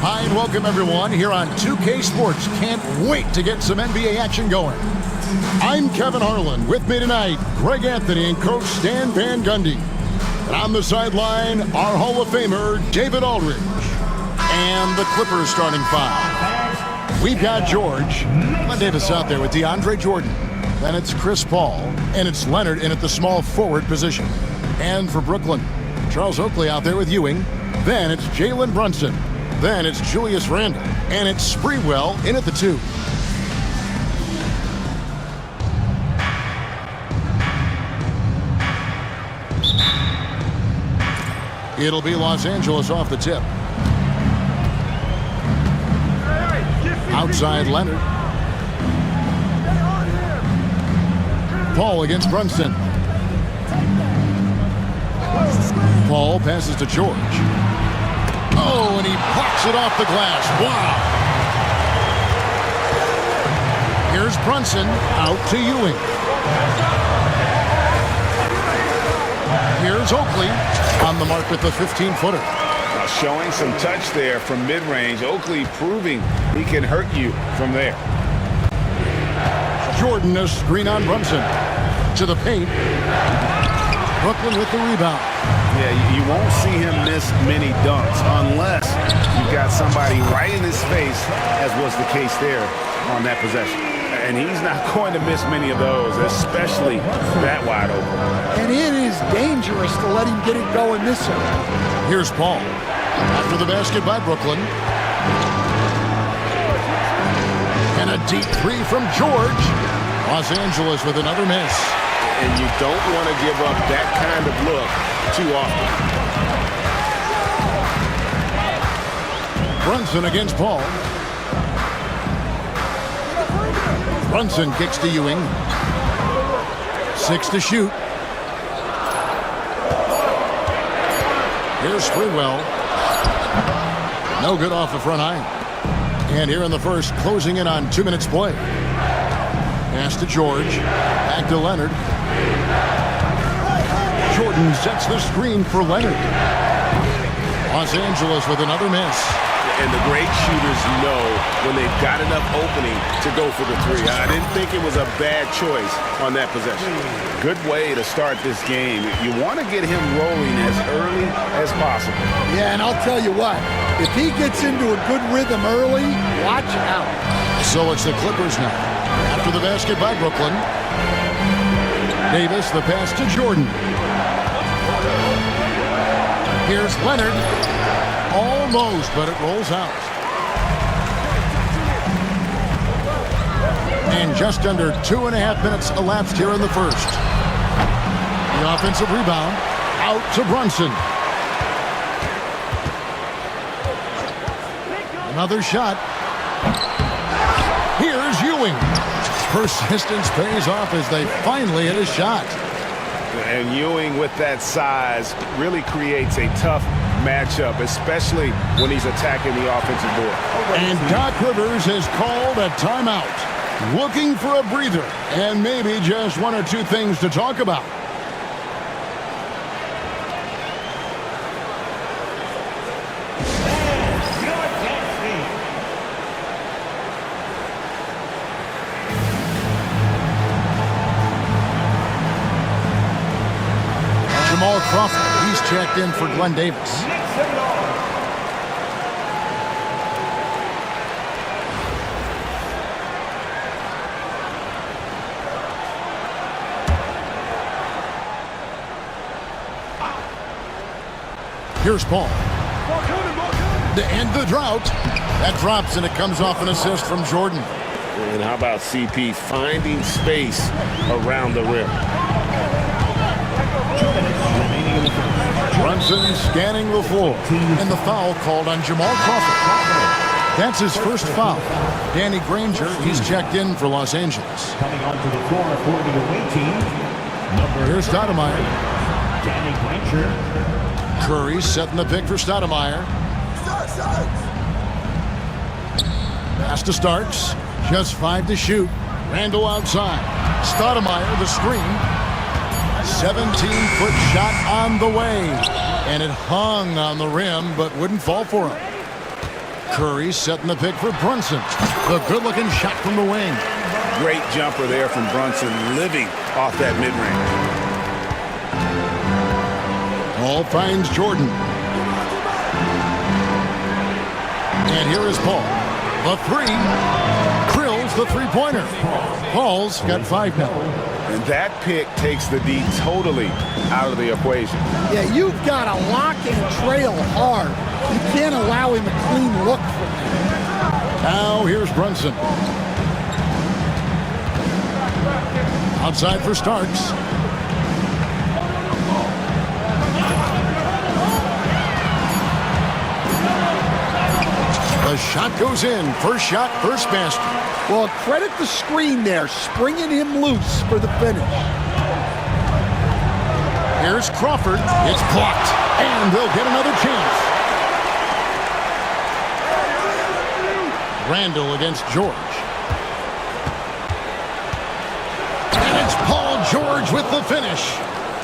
Hi and welcome everyone here on 2K Sports. Can't wait to get some NBA action going. I'm Kevin Harlan. With me tonight, Greg Anthony and Coach Stan Van Gundy. And on the sideline, our Hall of Famer, David Aldridge. And the Clippers starting five. We've got George. Glenn Davis out there with DeAndre Jordan. Then it's Chris Paul. And it's Leonard in at the small forward position. And for Brooklyn, Charles Oakley out there with Ewing. Then it's Jalen Brunson. Then it's Julius Randle. And it's Sprewell in at the 2. It'll be Los Angeles off the tip. Outside Leonard. Paul against Brunson. Paul passes to George. Oh, and he blocks it off the glass. Wow. Here's Brunson out to Ewing. Here's Oakley on the mark with the 15-footer. Showing some touch there from mid-range. Oakley proving he can hurt you from there. Jordan a screen on Brunson. To the paint. Brooklyn with the rebound. Yeah, you won't see him miss many dunks unless you've got somebody right in his face, as was the case there on that possession. And he's not going to miss many of those, especially that wide open. And it is dangerous to let him get it going this way. Here's Paul. After the basket by Brooklyn. And a deep 3 from George. Los Angeles with another miss. And you don't want to give up that kind of look too often. Brunson against Paul. Brunson kicks to Ewing. 6 to shoot. Here's Sprewell. No good off the front iron. And here in the first, closing in on 2 minutes play. Pass to George. Back to Leonard. Jordan sets the screen for Leonard. Los Angeles with another miss. And the great shooters know when they've got enough opening to go for the 3. I didn't think it was a bad choice on that possession. Good way to start this game. You want to get him rolling as early as possible. Yeah, and I'll tell you what, if he gets into a good rhythm early, watch out. So it's the Clippers now. After the basket by Brooklyn. Davis, the pass to Jordan. Here's Leonard. Almost, but it rolls out. And just under 2.5 minutes elapsed here in the first. The offensive rebound out to Brunson. Another shot. Here's Ewing. Persistence pays off as they finally hit a shot. And Ewing with that size really creates a tough matchup, especially when he's attacking the offensive board. And Doc Rivers has called a timeout. Looking for a breather and maybe just 1 or 2 things to talk about. Jamal Crawford, he's checked in for Glenn Davis. Here's Paul. To end the drought. That drops and it comes off an assist from Jordan. And how about CP finding space around the rim? Brunson scanning the floor. And the foul called on Jamal Crawford. That's his first foul. Danny Granger, he's checked in for Los Angeles. Coming onto the floor for the away team. Here's Stoudemire. Danny Granger. Curry setting the pick for Stoudemire. Pass to Starks. Just 5 to shoot. Randle outside. Stoudemire the screen. 17-foot shot on the way. And it hung on the rim, but wouldn't fall for him. Curry setting the pick for Brunson. The good-looking shot from the wing. Great jumper there from Brunson, living off that mid-range. Paul finds Jordan. And here is Paul. The three. Drills the three-pointer. Paul's got 5 now. And that pick takes the D totally out of the equation. Yeah, you've got to lock and trail hard. You can't allow him a clean look from there. Now here's Brunson. Outside for Starks. The shot goes in. First shot, first basket. Well, credit the screen there, springing him loose for the finish. Here's Crawford. It's blocked. And they'll get another chance. Randall against George. And it's Paul George with the finish.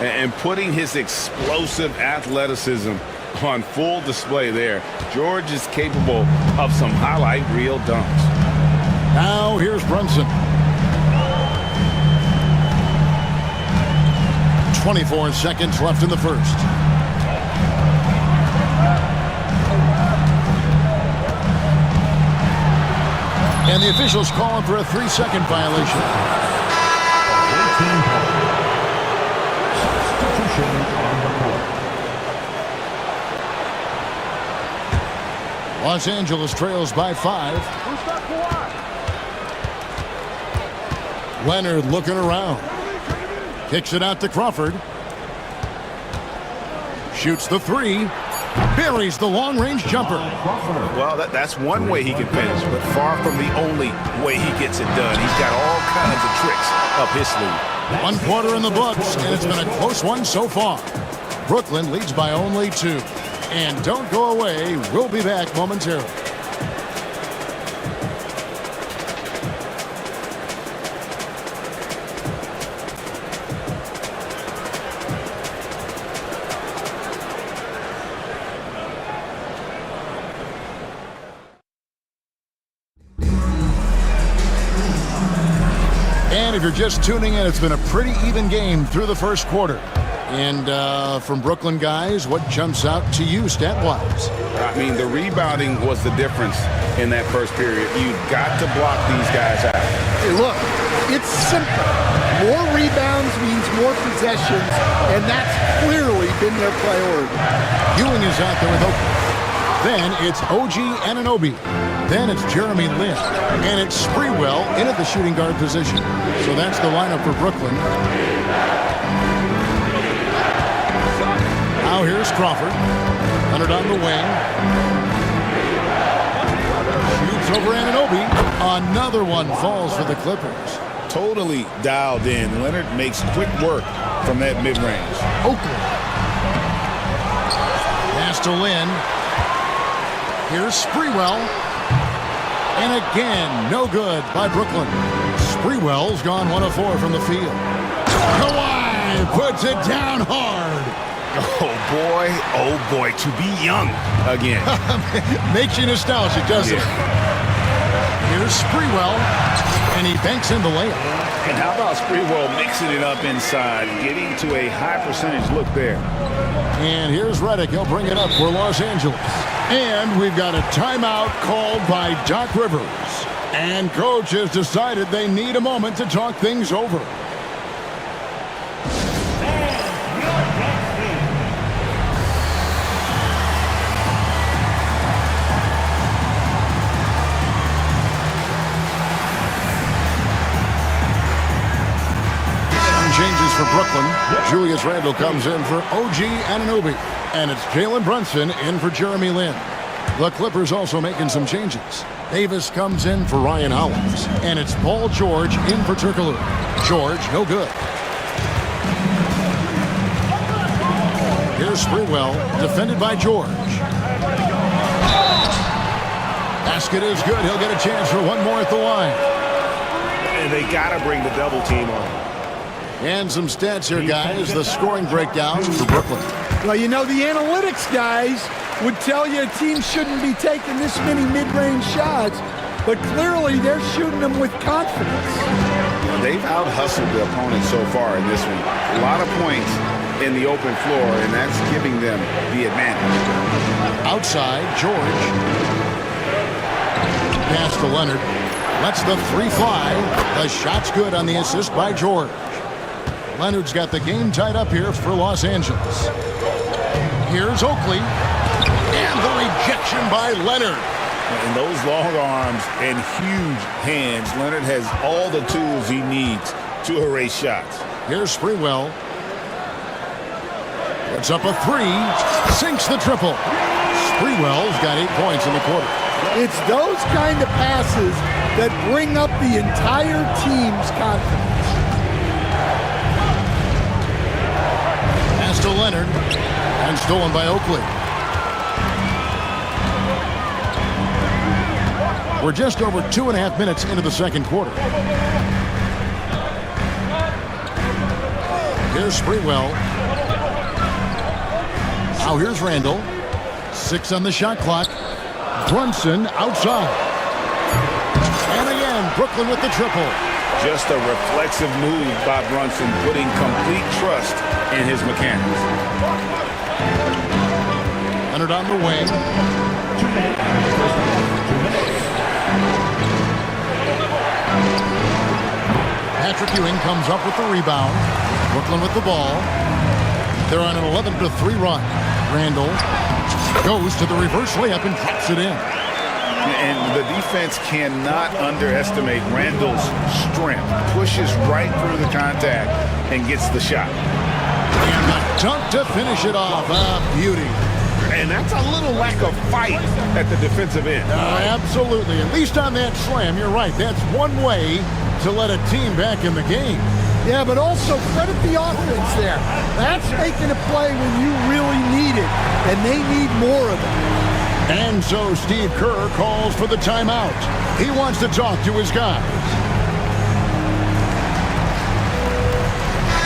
And putting his explosive athleticism on full display there. George is capable of some highlight reel dunks. Now here's Brunson. 24 seconds left in the first. And the officials calling for a 3-second violation. Los Angeles trails by 5. Leonard looking around. Kicks it out to Crawford. Shoots the 3. Buries the long-range jumper. Well, that's one way he can finish, but far from the only way he gets it done. He's got all kinds of tricks up his sleeve. 1 quarter in the books, and it's been a close one so far. Brooklyn leads by only 2. And don't go away. We'll be back momentarily. And if you're just tuning in, it's been a pretty even game through the first quarter. And from Brooklyn guys, what jumps out to you stat-wise? I mean, the rebounding was the difference in that first period. You've got to block these guys out. Hey, look, it's simple. More rebounds means more possessions, and that's clearly been their priority. Ewing is out there with Oakland. Then it's OG Anunoby. Then it's Jeremy Lin. And it's Sprewell in at the shooting guard position. So that's the lineup for Brooklyn. Now here's Crawford. Leonard on the wing. Shoots over Anunoby. Another one falls for the Clippers. Totally dialed in. Leonard makes quick work from that mid-range. Oakland. Pass to Lin. Here's Sprewell. And again, no good by Brooklyn. Sprewell's gone 1 of 4 from the field. Kawhi puts it down hard. Oh boy, to be young again. Makes you nostalgic, doesn't it? Here's Sprewell, and he banks in the layup. And how about Sprewell mixing it up inside, getting to a high percentage look there. And here's Redick. He'll bring it up for Los Angeles. And we've got a timeout called by Doc Rivers. And coach has decided they need a moment to talk things over. Changes for Brooklyn. Julius Randle comes in for OG Anunoby. And it's Jalen Brunson in for Jeremy Lin. The Clippers also making some changes. Davis comes in for Ryan Hollins. And it's Paul George in for Turkoglu. George, no good. Here's Sprewell, defended by George. Basket is good. He'll get a chance for one more at the line. And they got to bring the double team on. And some stats here, guys. The scoring breakdown for Brooklyn. Well, you know, the analytics guys, would tell you a team shouldn't be taking this many mid-range shots, but clearly they're shooting them with confidence. They've out-hustled the opponent so far in this one. A lot of points in the open floor, and that's giving them the advantage. Outside, George. Pass to Leonard. Lets the three fly. The shot's good on the assist by George. Leonard's got the game tied up here for Los Angeles. Here's Oakley. And the rejection by Leonard. And those long arms and huge hands, Leonard has all the tools he needs to erase shots. Here's Sprewell. Puts up a three. Sinks the triple. Sprewell's got 8 points in the quarter. It's those kind of passes that bring up the entire team's confidence. Pass to Leonard. And stolen by Oakley. We're just over 2.5 minutes into the second quarter. Here's Sprewell. Now here's Randall. 6 on the shot clock. Brunson outside. And again, Brooklyn with the triple. Just a reflexive move by Brunson, putting complete trust in his mechanics. Leonard on the wing. Patrick Ewing comes up with the rebound. Brooklyn with the ball. They're on an 11-3 run. Randall goes to the reverse layup and drops it in. And the defense cannot underestimate Randall's strength. Pushes right through the contact and gets the shot. And the dunk to finish it off. Beauty. And that's a little lack of fight at the defensive end. Absolutely. At least on that slam, you're right. That's one way to let a team back in the game. Yeah, but also credit the offense there. That's making a play when you really need it, and they need more of it. And so Steve Kerr calls for the timeout. He wants to talk to his guys.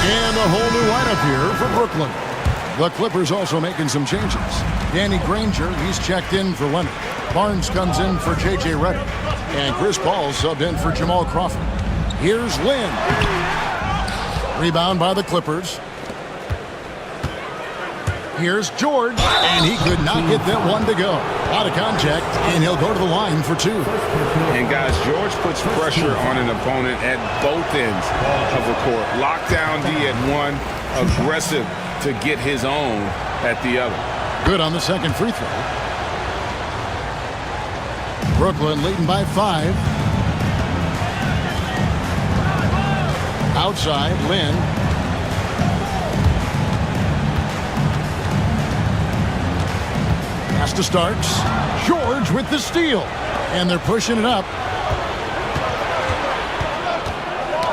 And a whole new lineup here for Brooklyn. The Clippers also making some changes. Danny Granger, he's checked in for Leonard. Barnes comes in for J.J. Redick. And Chris Paul subbed in for Jamal Crawford. Here's Lynn. Rebound by the Clippers. Here's George, and he could not get that one to go. Out of contact, and he'll go to the line for 2. And guys, George puts pressure on an opponent at both ends of the court. Lockdown D at one, aggressive to get his own at the other. Good on the second free throw. Brooklyn leading by 5. Outside, Lynn. Pass to Starks. George with the steal. And they're pushing it up.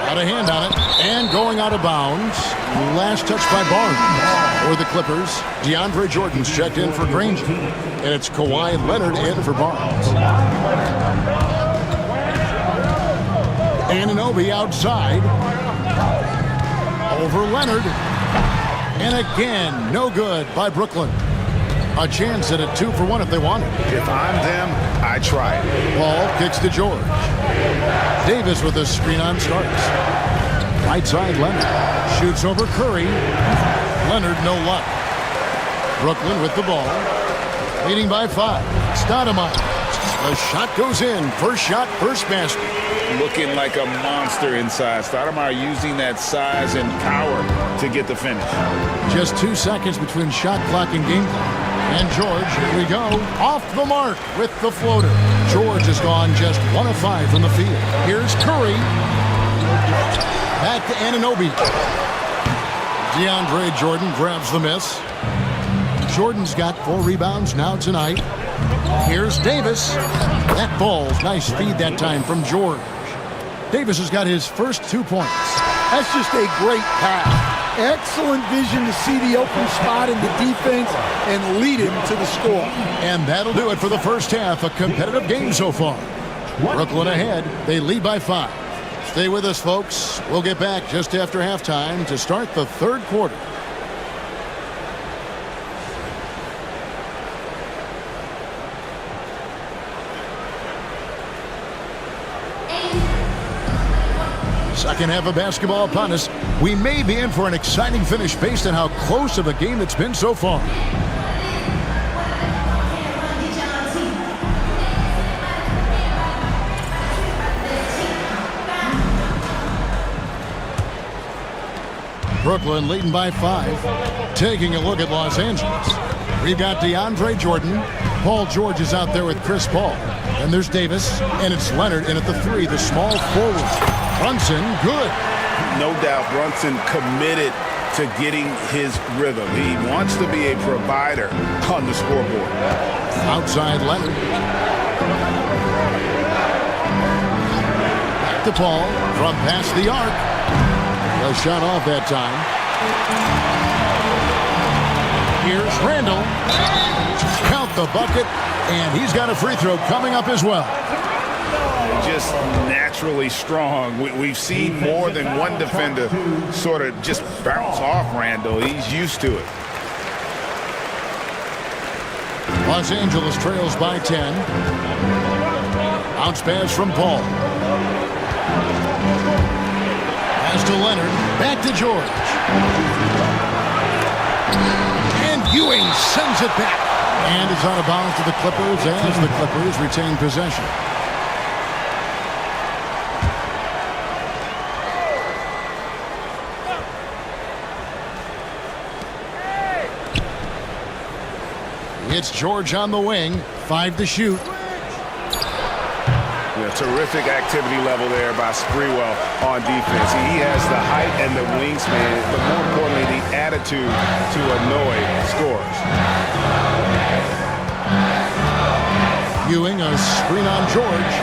Got a hand on it. And going out of bounds. Last touch by Barnes. For the Clippers, DeAndre Jordan's checked in for Granger. And it's Kawhi Leonard in for Barnes. Anunoby outside. Over Leonard. And again, no good by Brooklyn. A chance at a 2-for-1 if they want it. If I'm them, I try it. Ball kicks to George. Davis with a screen on Starks. Right side, Leonard. Shoots over Curry. Leonard, no luck. Brooklyn with the ball. Leading by 5. Stoudemire. The shot goes in. First shot, first basket. Looking like a monster inside. Stoudemire using that size and power to get the finish. Just 2 seconds between shot clock and game clock. And George, here we go, off the mark with the floater. George has gone just 1 of 5 from the field. Here's Curry. Back to Anunoby. DeAndre Jordan grabs the miss. Jordan's got 4 rebounds now tonight. Here's Davis. That ball's nice feed that time from George. Davis has got his first 2 points. That's just a great pass. Excellent vision to see the open spot in the defense and lead him to the score. And that'll do it for the first half. A competitive game so far. Brooklyn ahead. They lead by 5. Stay with us, folks. We'll get back just after halftime to start the third quarter. Second half of basketball upon us. We may be in for an exciting finish based on how close of a game it's been so far. Brooklyn leading by 5. Taking a look at Los Angeles. We've got DeAndre Jordan. Paul George is out there with Chris Paul. And there's Davis, and it's Leonard in at the 3, the small forward. Brunson, good. No doubt Brunson committed to getting his rhythm. He wants to be a provider on the scoreboard. Outside Leonard. Back to Paul from past the arc. A shot off that time. Here's Randall. Count the bucket, and he's got a free throw coming up as well. Just naturally strong. We've seen more than one defender sort of just bounce off Randall. He's used to it. Los Angeles trails by 10. Bounce pass from Paul. Pass to Leonard. Back to George. And Ewing sends it back. And it's out of bounds to the Clippers as the Clippers retain possession. It's George on the wing. 5 to shoot. Yeah, terrific activity level there by Sprewell on defense. He has the height and the wingspan, but more importantly, the attitude to annoy scorers. Ewing, a screen on George.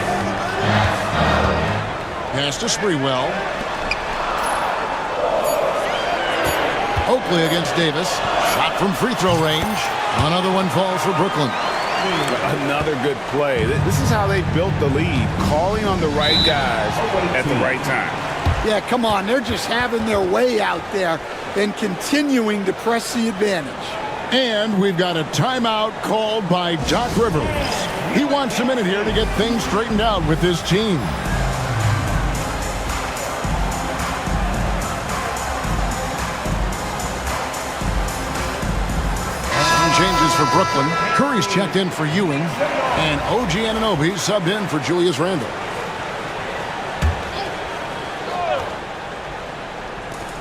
Pass to Sprewell. Oakley against Davis. Shot from free throw range. Another one falls for Brooklyn. Another good play. This is how they built the lead, calling on the right guys at the right time. Yeah, come on. They're just having their way out there and continuing to press the advantage. And we've got a timeout called by Doc Rivers. He wants a minute here to get things straightened out with his team. Changes for Brooklyn. Curry's checked in for Ewing. And OG Anunoby subbed in for Julius Randle.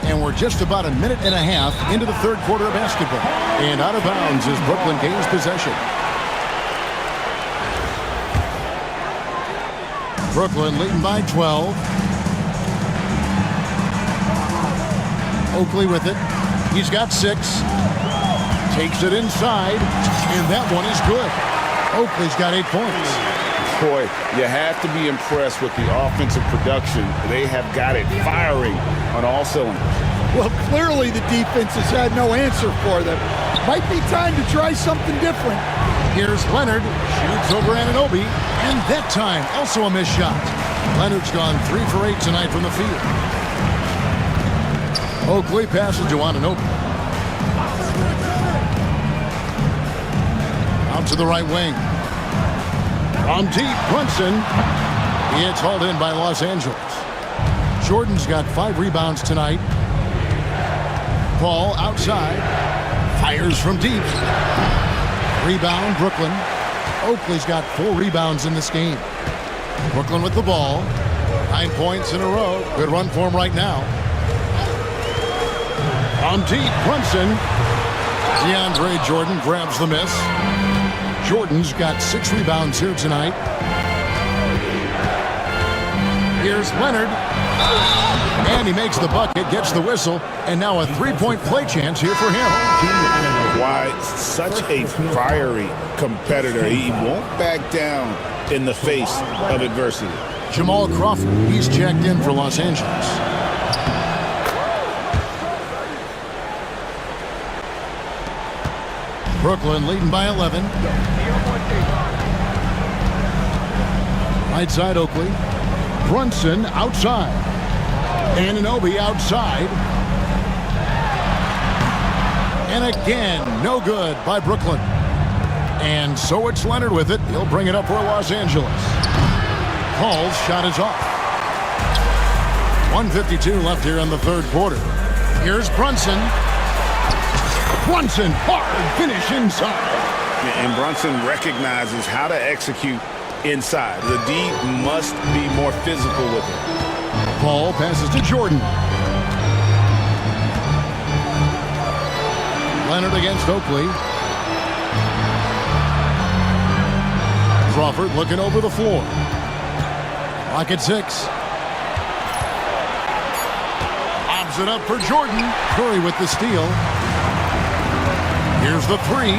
And we're just about a minute and a half into the third quarter of basketball. And out of bounds as Brooklyn gains possession. Brooklyn leading by 12. Oakley with it. He's got 6. Takes it inside, and that one is good. Oakley's got 8 points. Boy, you have to be impressed with the offensive production. They have got it firing on all cylinders. Well, clearly the defense has had no answer for them. Might be time to try something different. Here's Leonard. Shoots over Anunoby, and that time also a missed shot. Leonard's gone 3 for 8 tonight from the field. Oakley passes to Anunoby. Out to the right wing. From deep, Brunson. It's hauled in by Los Angeles. Jordan's got 5 rebounds tonight. Paul outside. Fires from deep. Rebound, Brooklyn. Oakley's got 4 rebounds in this game. Brooklyn with the ball. 9 points in a row. Good run for him right now. From deep, Brunson. DeAndre Jordan grabs the miss. Jordan's got 6 rebounds here tonight. Here's Leonard. And he makes the bucket, gets the whistle, and now a 3-point play chance here for him. Why, such a fiery competitor. He won't back down in the face of adversity. Jamal Crawford, he's checked in for Los Angeles. Brooklyn leading by 11. Right side, Oakley. Brunson outside. Anunoby outside. And again, no good by Brooklyn. And so it's Leonard with it. He'll bring it up for Los Angeles. Paul's shot is off. 1:52 left here in the third quarter. Here's Brunson. Brunson, hard finish inside. And Brunson recognizes how to execute inside. The D must be more physical with it. Paul passes to Jordan. Leonard against Oakley. Crawford looking over the floor. Lock at 6. Lobs it up for Jordan. Curry with the steal. Here's the 3.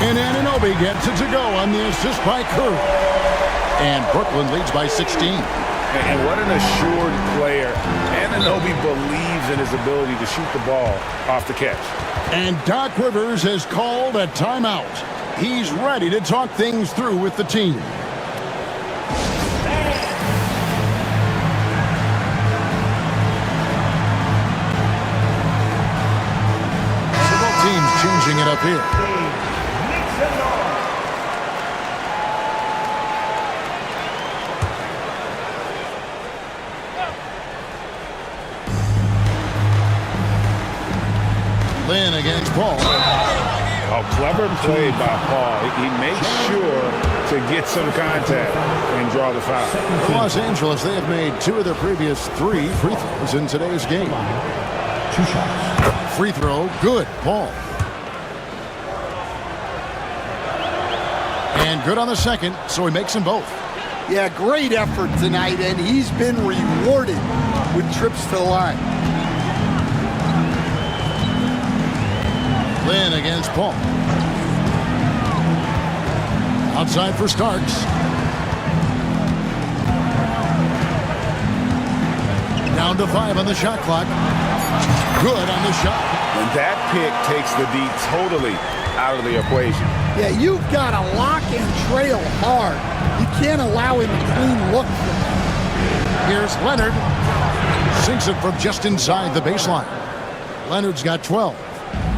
And Anunoby gets it to go on the assist by Curry. And Brooklyn leads by 16. And what an assured player. Anunoby believes in his ability to shoot the ball off the catch. And Doc Rivers has called a timeout. He's ready to talk things through with the team. So both teams changing it up here. Lynn against Paul. A clever play by Paul. He makes sure to get some contact and draw the foul. For Los Angeles, they have made 2 of their previous 3 free throws in today's game. 2 shots. Free throw, good, Paul. And good on the second, so he makes them both. Yeah, great effort tonight, and he's been rewarded with trips to the line. Lynn against Paul. Outside for Starks. Down to 5 on the shot clock. Good on the shot. And that pick takes the D totally out of the equation. Yeah, you've got to lock and trail hard. You can't allow him a clean look. Here's Leonard. Sinks it from just inside the baseline. Leonard's got 12.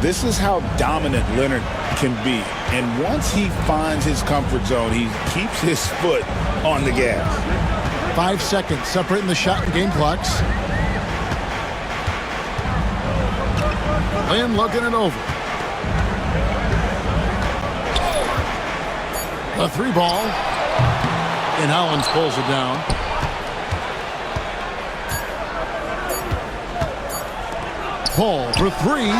This is how dominant Leonard can be. And once he finds his comfort zone, he keeps his foot on the gas. 5 seconds separating the shot and game clocks. Lynn looking it over. The 3 ball. And Hollins pulls it down. Paul for 3.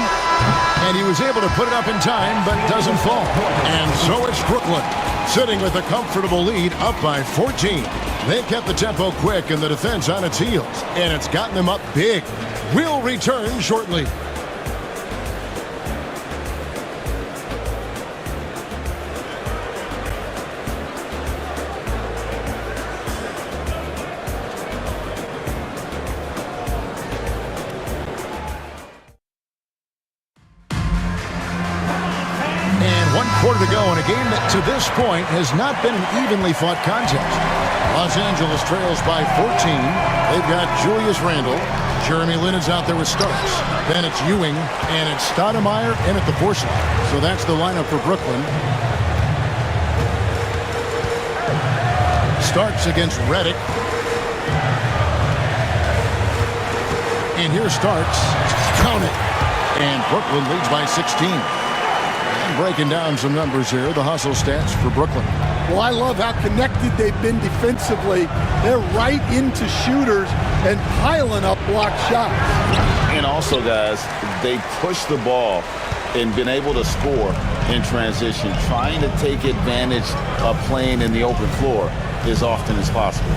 And he was able to put it up in time, but doesn't fall. And so it's Brooklyn, sitting with a comfortable lead, up by 14. They kept the tempo quick and the defense on its heels, and it's gotten them up big. We'll return shortly. Quarter to go in a game that to this point has not been an evenly fought contest. Los Angeles trails by 14. They've got Julius Randle. Jeremy Lin is out there with Starks. Then it's Ewing, and it's Stoudemire in at the 4 slot. So that's the lineup for Brooklyn. Starks against Redick. And here's Starks. Count it. And Brooklyn leads by 16. Breaking down some numbers here, the hustle stats for Brooklyn. Well, I love how connected they've been defensively. They're right into shooters and piling up block shots. And also, guys, they push the ball and been able to score in transition, trying to take advantage of playing in the open floor as often as possible.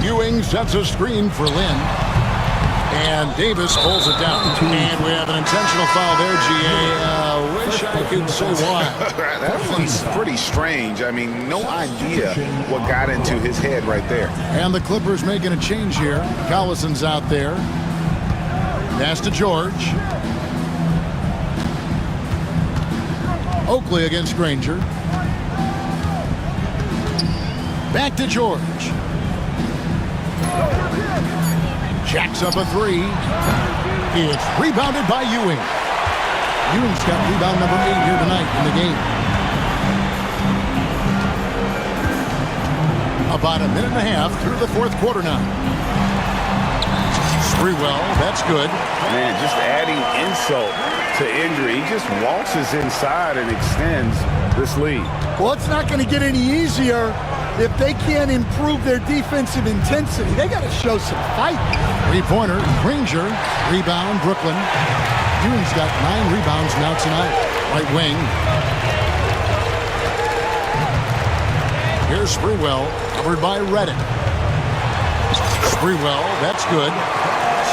Ewing sets a screen for Lynn. And Davis pulls it down. And we have an intentional foul there, GA. Wish I could say why. That one's pretty strange. I mean, no idea what got into his head right there. And the Clippers making a change here. Collison's out there. Pass to George. Oakley against Granger. Back to George. Jacks up a 3. It's rebounded by Ewing. Ewing's got rebound number 8 here tonight in the game. Up about a minute and a half through the fourth quarter now. Sprewell, that's good. Man, just adding insult to injury. He just waltzes inside and extends this lead. Well, it's not going to get any easier if they can't improve their defensive intensity. They got to show some fight. Three-pointer, Granger. Rebound, Brooklyn. Ewing's got 9 rebounds now tonight. Right wing. Here's Sprewell, covered by Reddick. Sprewell, that's good.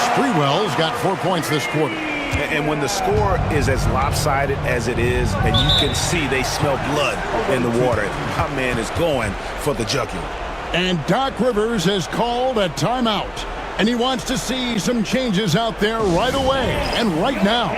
Sprewell's got 4 points this quarter. And when the score is as lopsided as it is, and you can see they smell blood in the water, my man is going for the jugular. And Doc Rivers has called a timeout. And he wants to see some changes out there right away and right now.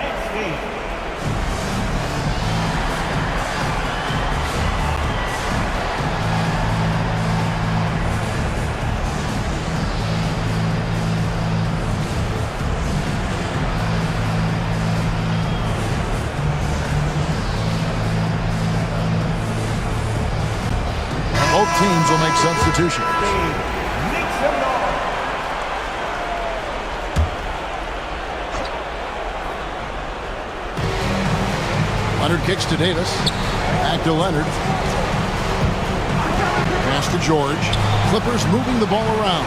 Both teams will make substitutions. Leonard kicks to Davis. Back to Leonard. Pass to George. Clippers moving the ball around.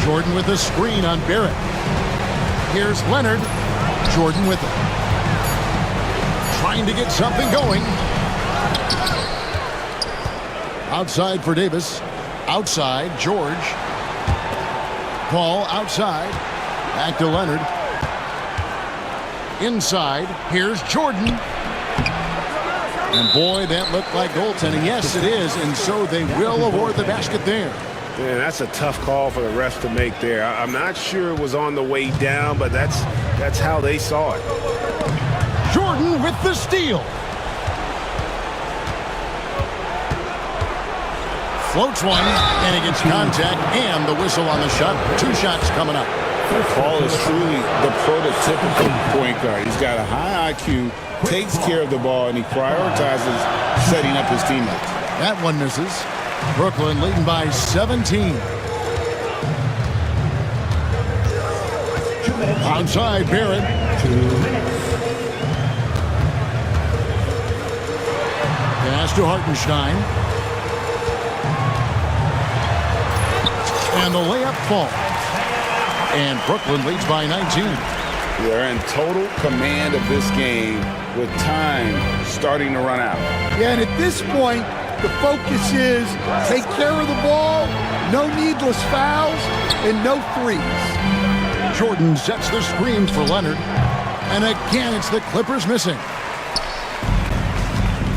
Jordan with a screen on Barrett. Here's Leonard. Jordan with it. Trying to get something going. Outside for Davis. Outside, George. Paul outside. Back to Leonard. Inside, here's Jordan. And boy, that looked like goaltending. Yes, it is, and so they will award the basket there. Man, that's a tough call for the refs to make there. I'm not sure it was on the way down, but that's how they saw it. Jordan with the steal. Floats one, and he gets contact and the whistle on the shot. 2 shots coming up. Paul is truly the prototypical point guard. He's got a high IQ, takes care of the ball, and he prioritizes setting up his teammates. That one misses. Brooklyn leading by 17. Outside, Barrett. Pass to Hartenstein. And the layup falls. And Brooklyn leads by 19. They're in total command of this game with time starting to run out. Yeah, and at this point, the focus is take care of the ball, no needless fouls, and no threes. Jordan sets the screen for Leonard. And again, it's the Clippers missing.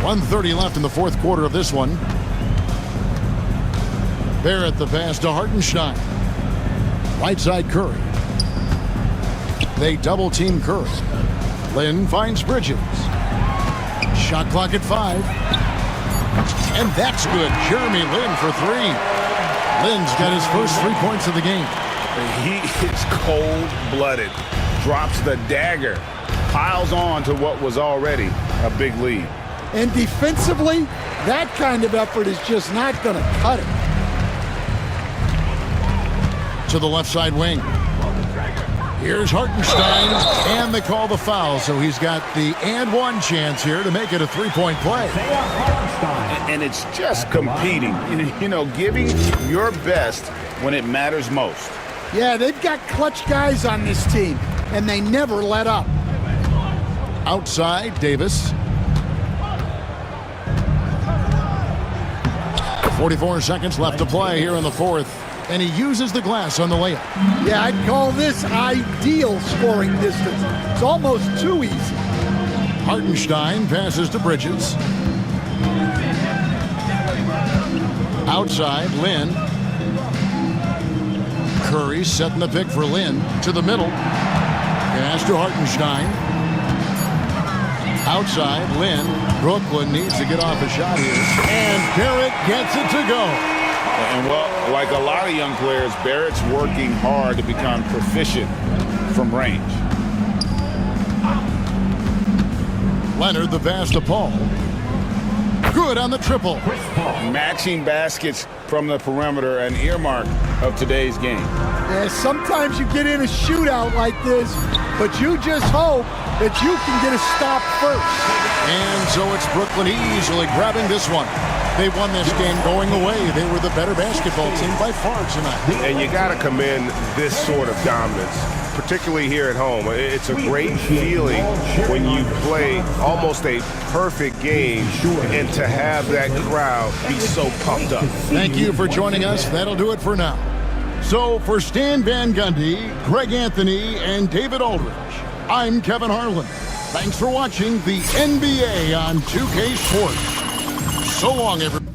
1:30 left in the fourth quarter of this one. Barrett the pass to Hartenstein. Right side Curry. They double team Curry. Lynn finds Bridges. Shot clock at 5. And that's good. Jeremy Lin for 3. Lynn's got his first 3 points of the game. He is cold-blooded. Drops the dagger. Piles on to what was already a big lead. And defensively, that kind of effort is just not going to cut it. To the left side wing. Here's Hartenstein, and they call the foul, so he's got the and one chance here to make it a 3-point play. And it's just competing, you know, giving your best when it matters most. Yeah, they've got clutch guys on this team, and they never let up. Outside, Davis. 44 seconds left to play here in the fourth. And he uses the glass on the layup. Yeah, I'd call this ideal scoring distance. It's almost too easy. Hartenstein passes to Bridges. Outside, Lynn. Curry setting the pick for Lynn. To the middle. Pass to Hartenstein. Outside, Lynn. Brooklyn needs to get off a shot here. And Barrett gets it to go. And, well, like a lot of young players, Barrett's working hard to become proficient from range. Leonard the pass to Paul. Good on the triple. Matching baskets from the perimeter, an earmark of today's game. Yeah, sometimes you get in a shootout like this, but you just hope that you can get a stop first. And so it's Brooklyn easily grabbing this one. They won this game going away. They were the better basketball team by far tonight. And you got to commend this sort of dominance, particularly here at home. It's a great feeling when you play almost a perfect game and to have that crowd be so pumped up. Thank you for joining us. That'll do it for now. So for Stan Van Gundy, Greg Anthony, and David Aldridge, I'm Kevin Harlan. Thanks for watching the NBA on 2K Sports. So long, everyone.